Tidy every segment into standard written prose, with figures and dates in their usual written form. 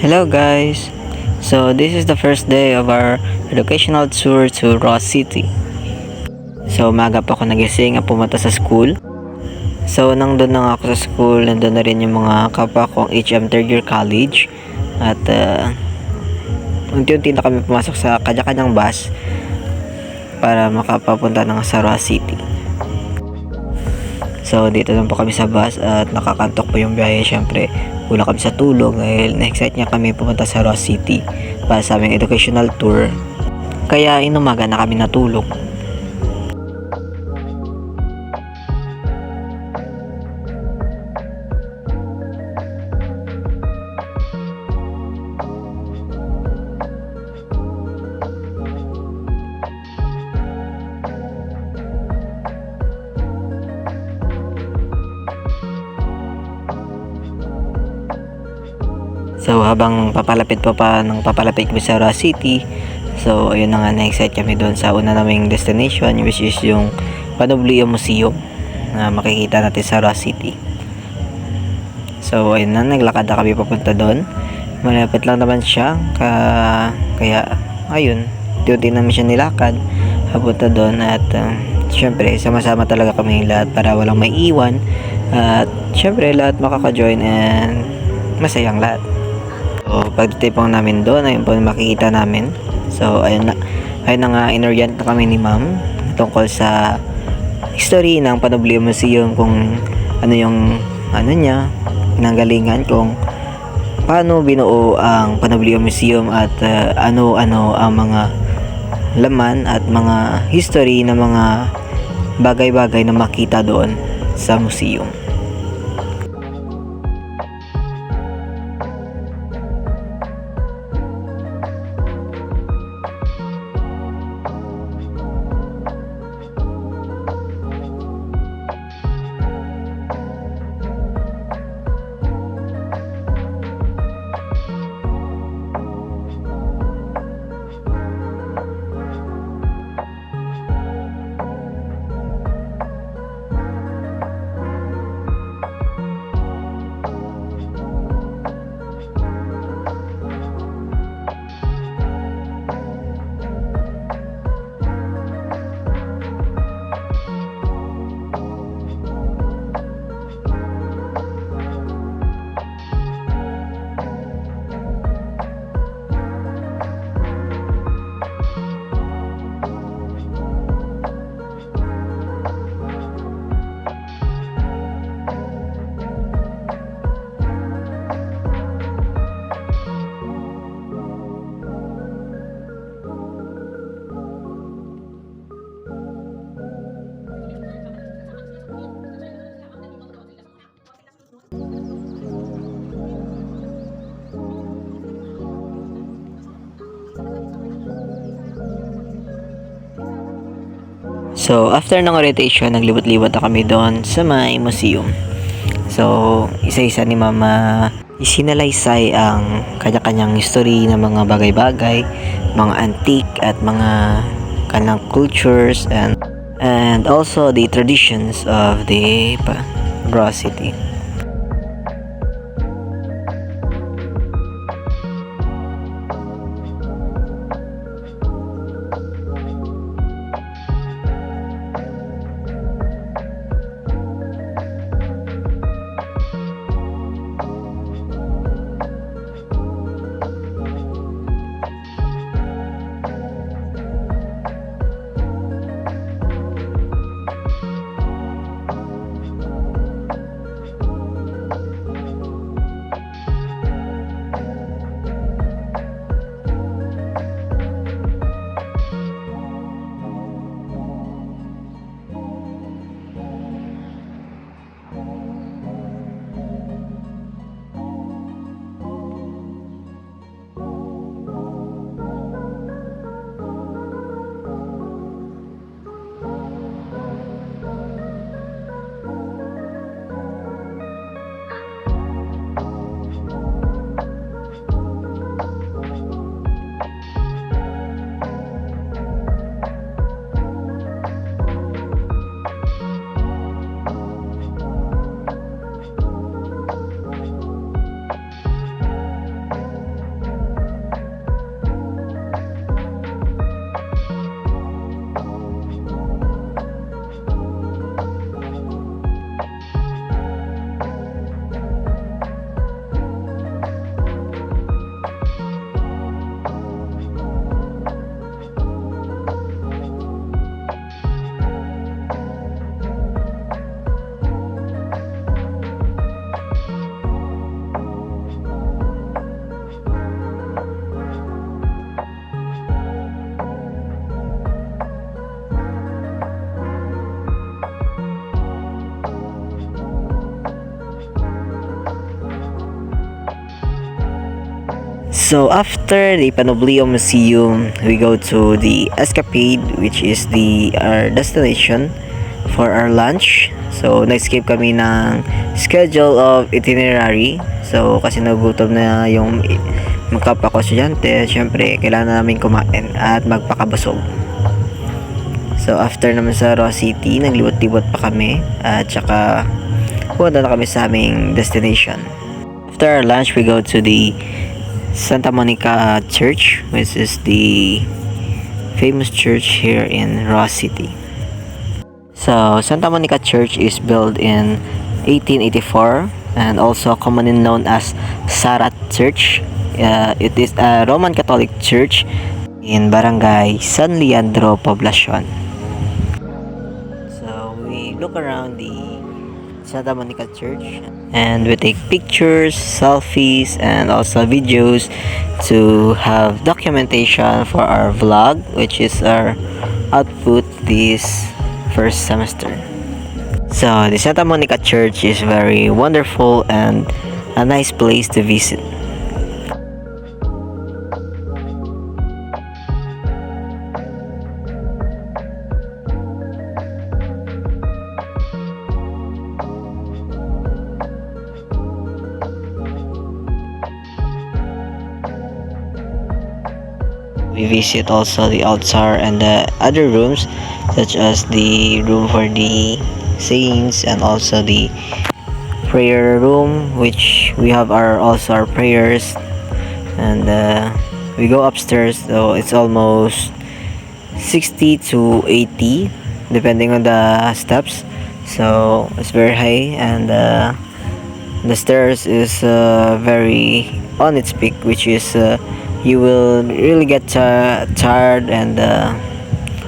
Hello guys! So this is the first day of our educational tour to Ross City. So umaga pa ako nagising at pumunta sa school. So nandun na nga ako sa school, nandun na rin yung mga kapwa kong HM third year college. At unti-unti na kami pumasok sa kanya-kanyang bus para makapapunta na nga sa Ross City. So dito lang po kami sa bus at nakakantok po yung biyahe. Syempre kulang kami sa tulog dahil na-excite niya kami pumunta sa Ross City para sa aming educational tour. Kaya inumaga na kami natulog. So habang papalapit papalapit kami sa Ross City, so ayun na nga, na-excite kami doon sa una naming destination, which is yung Panoblia Museum na makikita natin sa Ross City. So ayun na, naglakad na kami papunta doon. Malapit lang naman siya, kaya ayun, unti-unti namin siya nilakad papunta doon. At syempre sama-sama talaga kami lahat para walang may iwan, at syempre lahat makaka-join and masayang lahat. So pagtitipong namin doon, ayun po makikita namin. So ayun na nga, inorient na kami ni ma'am tungkol sa history ng Panoblia Museum, kung ano yung niya, pinanggalingan, kung paano binuo ang Panoblia Museum, at ano-ano ang mga laman at mga history ng mga bagay-bagay na makita doon sa museum. So after ng orientation, naglibot-libot na kami doon sa may museum. So isa-isa ni mama isinalaysay ang kanya-kanyang history ng mga bagay-bagay, mga antique at mga kanyang cultures, and also the traditions of the Ross City. So after the Panoblio Museum, we go to the Escapade, which is the our destination for our lunch. So nag-skip kami ng schedule of itinerary. So kasi nagutom na yung magkapa ko estudyante, syempre kailangan namin kumain at magpakabusog. So after naman sa Roa City, naglibot-libot pa kami at saka pumunta na kami sa aming destination. After our lunch, we go to the Santa Monica Church, which is the famous church here in Roa City. So Santa Monica Church is built in 1884 and also commonly known as Sarat Church. It is a Roman Catholic church in Barangay San Leandro, Poblacion. So we look around the Santa Monica Church and we take pictures, selfies, and also videos to have documentation for our vlog, which is our output this first semester. So the Santa Monica Church is very wonderful and a nice place to visit. We visit also the altar and the other rooms, such as the room for the saints and also the prayer room, which we have our prayers. And we go upstairs, so it's almost 60 to 80 depending on the steps. So it's very high, and the stairs is very on its peak, which is you will really get tired and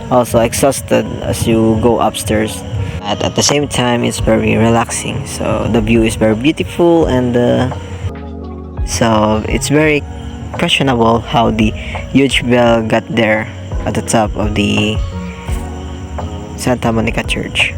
also exhausted as you go upstairs. At the same time, it's very relaxing. So the view is very beautiful, and so it's very questionable how the huge bell got there at the top of the Santa Monica Church.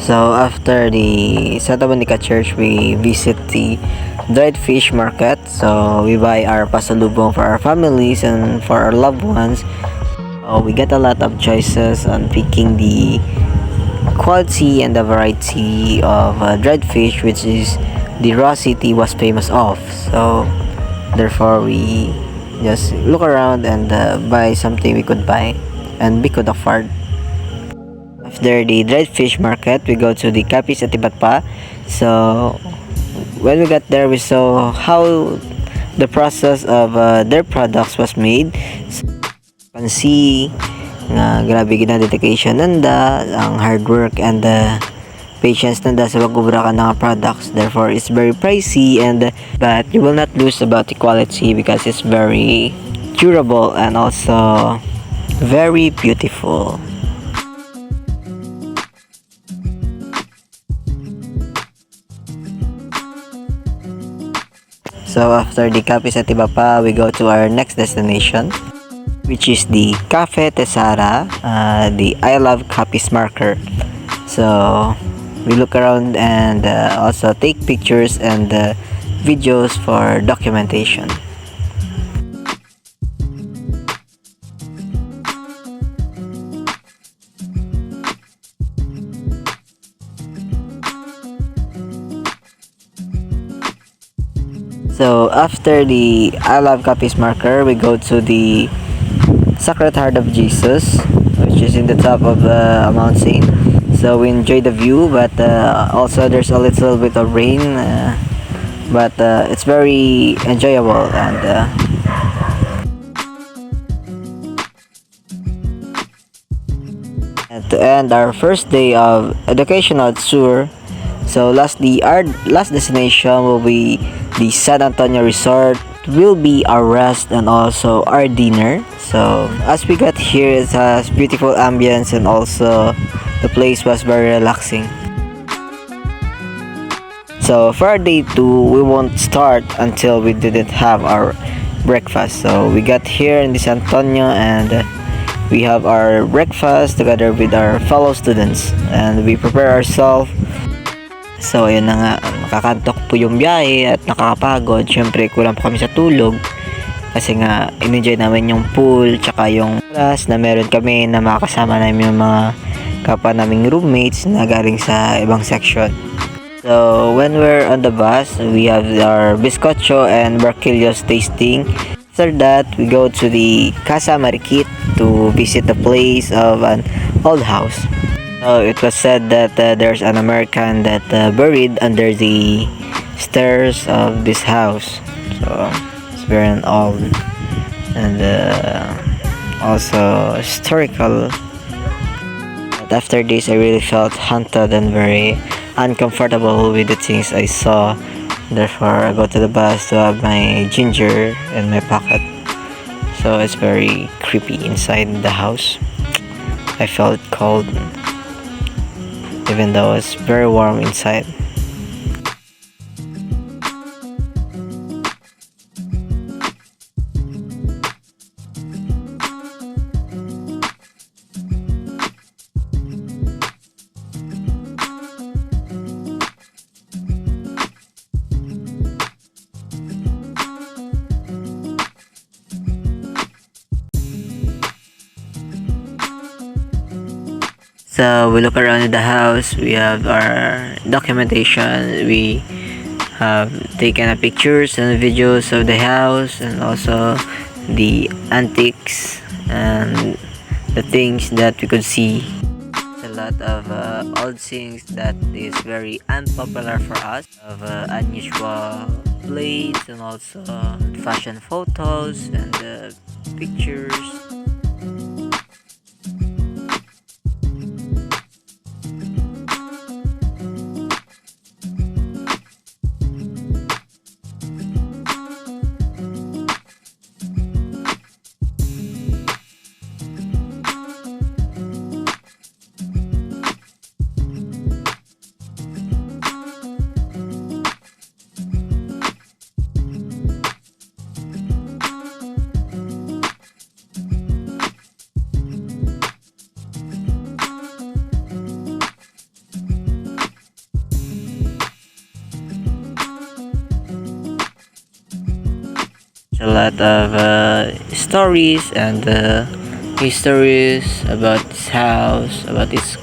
So after the Santa Monica Church, we visit the dried fish market. So we buy our pasalubong for our families and for our loved ones. We get a lot of choices on picking the quality and the variety of dried fish, which is the Raw City was famous of. So therefore we just look around and buy something we could buy and we could afford. After the dried fish market, we go to the Capis at Ibatpa. So when we got there, we saw how the process of their products was made. So, you can see nga grabe gina dedication nanda, ang hard work and the patience nanda sa pag-ubra ka ng products. Therefore, it's very pricey, and but you will not lose about the quality because it's very durable and also very beautiful. So after the Cafe sa Tibapa, we go to our next destination, which is the Cafe Tesara, the I Love Copies marker. So we look around and also take pictures and videos for documentation. So after the I Love Copies marker, we go to the Sacred Heart of Jesus, which which is in the top of Mount Saint. So we enjoy the view, but also there's a little bit of rain, but it's very enjoyable. And to end our first day of educational tour, so lastly, our last destination will be the San Antonio Resort. Will be our rest and also our dinner. So as we got here, it has beautiful ambience and also the place was very relaxing. So for our day 2, we won't start until we didn't have our breakfast. So we got here in the San Antonio and we have our breakfast together with our fellow students and we prepare ourselves. So ayun na nga, nakakantok po yung biyahe at nakakapagod. Syempre kulang po kami sa tulog kasi nga in-enjoy namin yung pool tsaka yung class na meron kami na makakasama namin yung mga kapwa naming roommates na galing sa ibang section. So when we're on the bus, we have our bizcocho and barquillos tasting. After that, we go to the Casa Mariquit to visit the place of an old house. So it was said that there's an American that buried under the stairs of this house. So it's very old and also historical. But after this, I really felt haunted and very uncomfortable with the things I saw. Therefore, I go to the bus to have my ginger in my pocket. So it's very creepy inside the house. I felt cold, even though it's very warm inside. So we look around the house, we have our documentation, we have taken pictures and videos of the house and also the antiques and the things that we could see. A lot of old things that is very unpopular for us, of unusual plates and also fashion photos and pictures. A lot of stories and histories about this house, about its.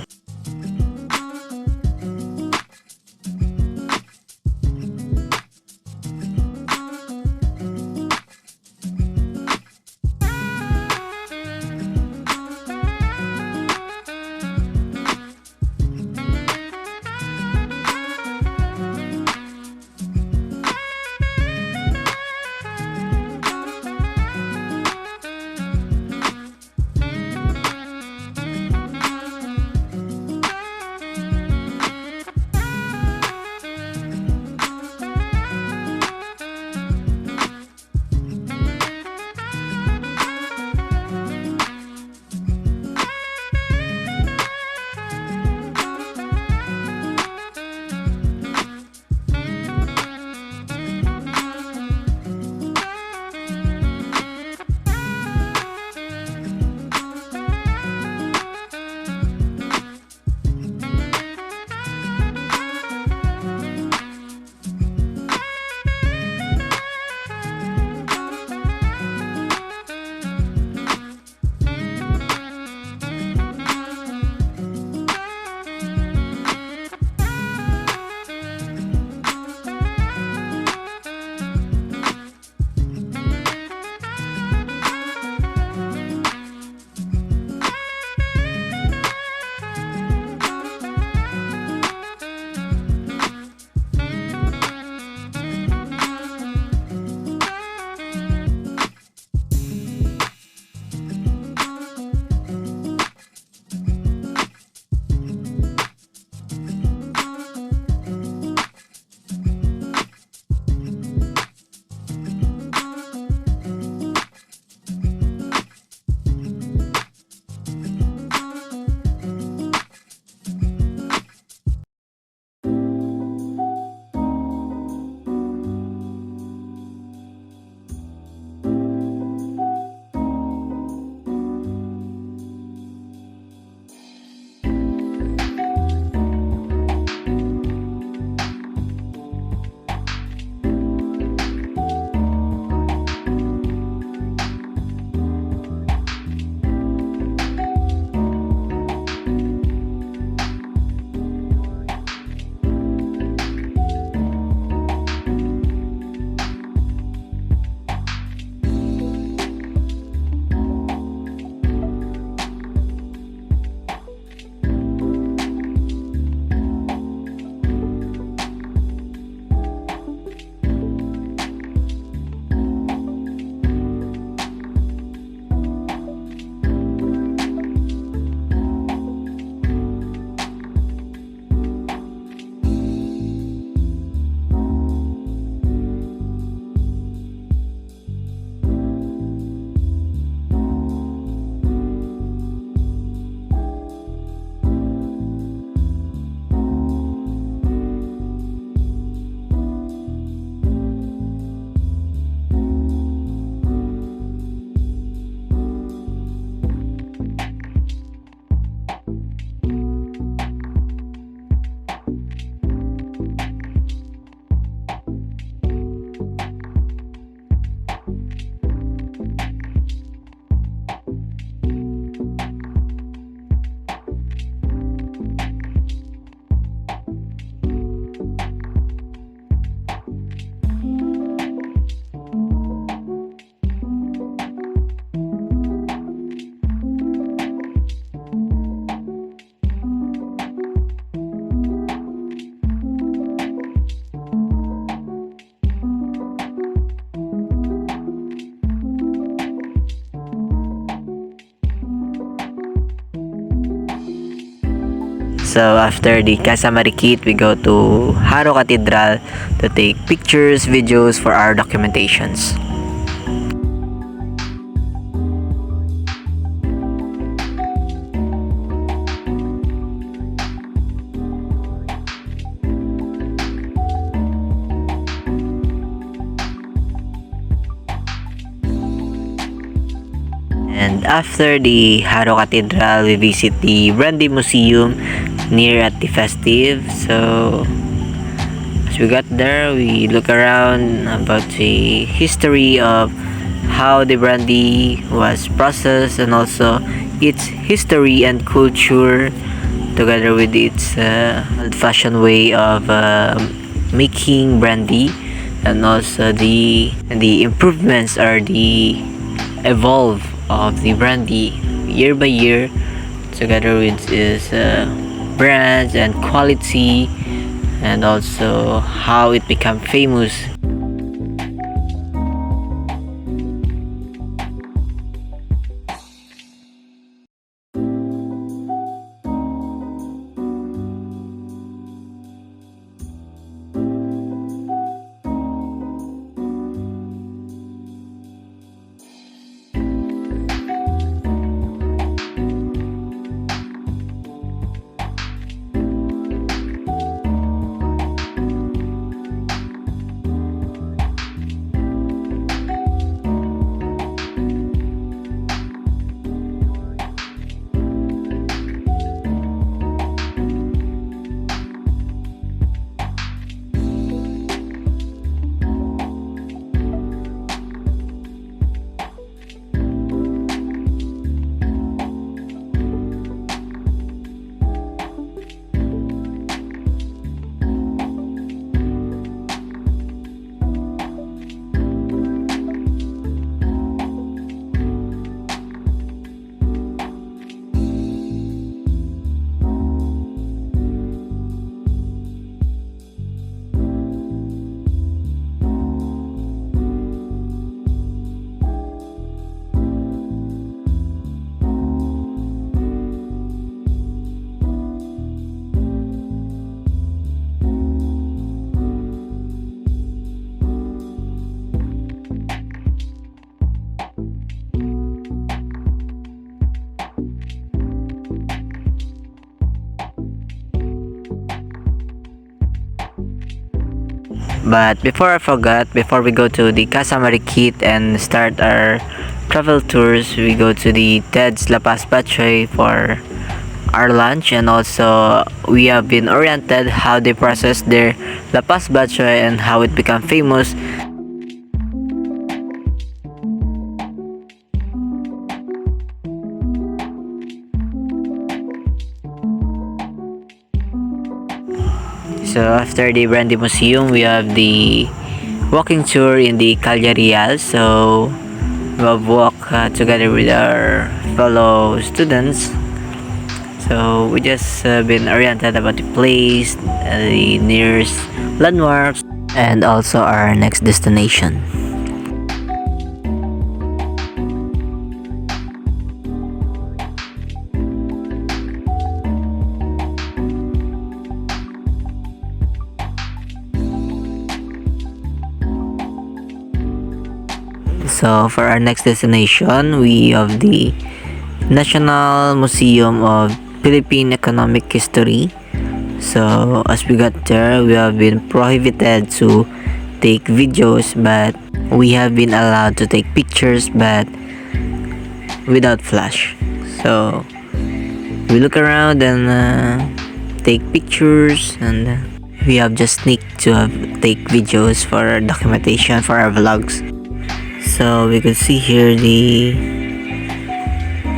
So after the Casa Marikit, we go to Haro Cathedral to take pictures, videos for our documentations. And after the Haro Cathedral, we visit the Brandy Museum near at the Festive. So as we got there, we look around about the history of how the brandy was processed and also its history and culture together with its old-fashioned way of making brandy, and also the improvements or the evolve of the brandy year by year together with its brands and quality, and also how it became famous. But before I forgot, before we go to the Casa Marikit and start our travel tours, we go to the Ted's La Paz Batchoy for our lunch, and also we have been oriented how they process their La Paz Batchoy and how it become famous. So after the Brandy Museum, we have the walking tour in the Calle Real. So we have walked together with our fellow students. So we just been oriented about the place, the nearest landmarks, and also our next destination. So for our next destination, we have the National Museum of Philippine Economic History. So as we got there, we have been prohibited to take videos, but we have been allowed to take pictures, but without flash. So we look around and take pictures, and we have just sneaked to take videos for our documentation for our vlogs. So we could see here the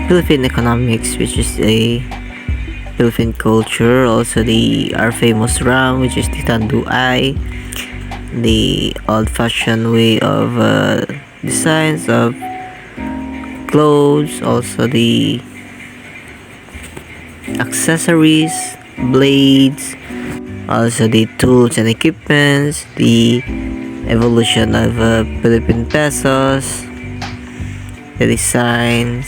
Philippine economics, which is a Philippine culture. Also our famous ram, which is the tanduay. The old-fashioned way of designs of clothes. Also the accessories, blades. Also the tools and equipments. The evolution of Philippine pesos, the designs.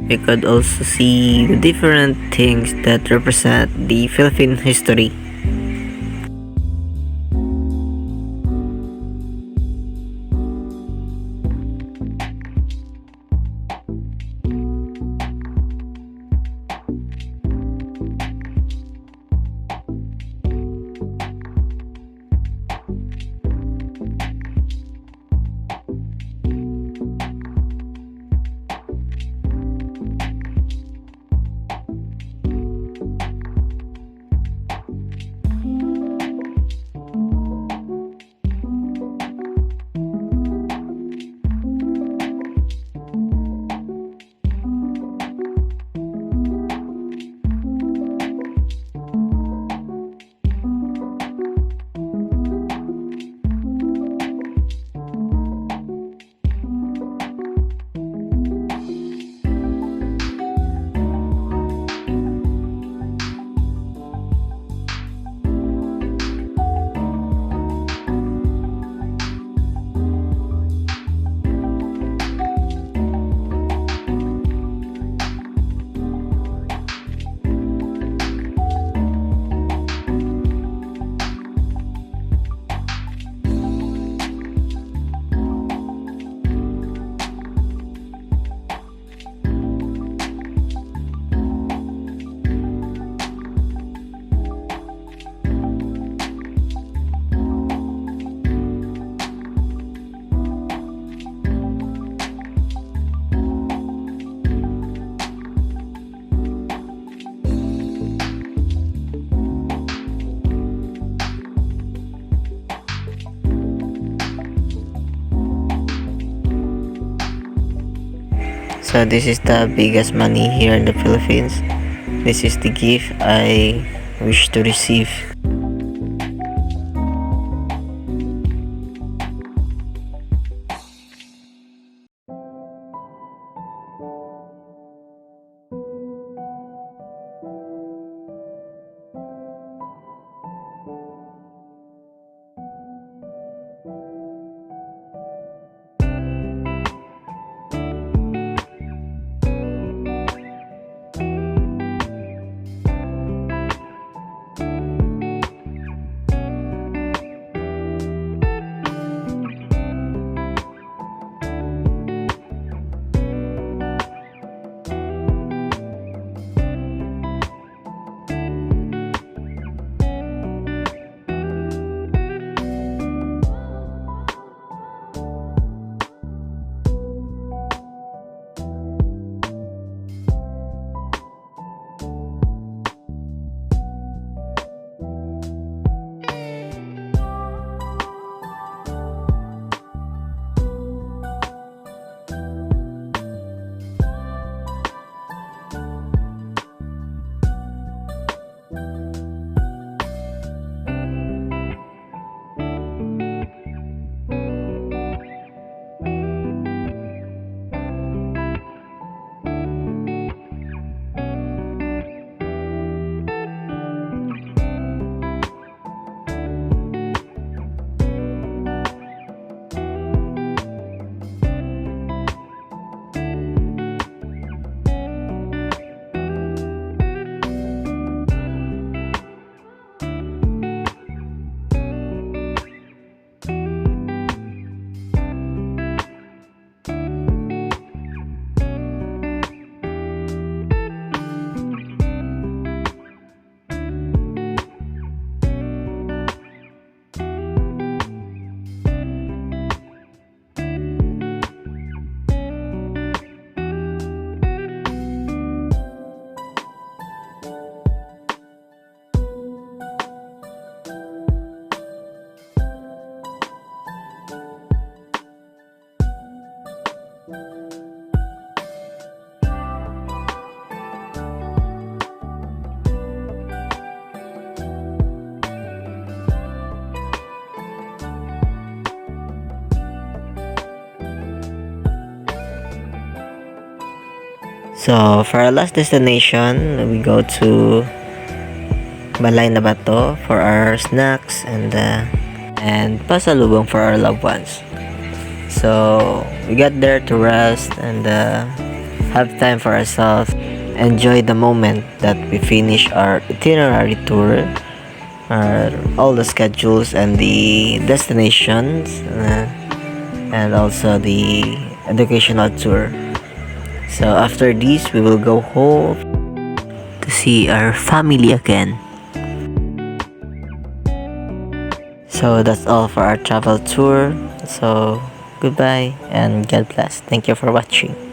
We could also see the different things that represent the Philippine history. So this is the biggest money here in the Philippines. This is the gift I wish to receive. So for our last destination, we go to Balay na Bato for our snacks and pasalubong for our loved ones. So we got there to rest and have time for ourselves, enjoy the moment that we finish our itinerary tour, all the schedules and the destinations, and also the educational tour. So after this, we will go home to see our family again. So that's all for our travel tour. So goodbye and God bless. Thank you for watching.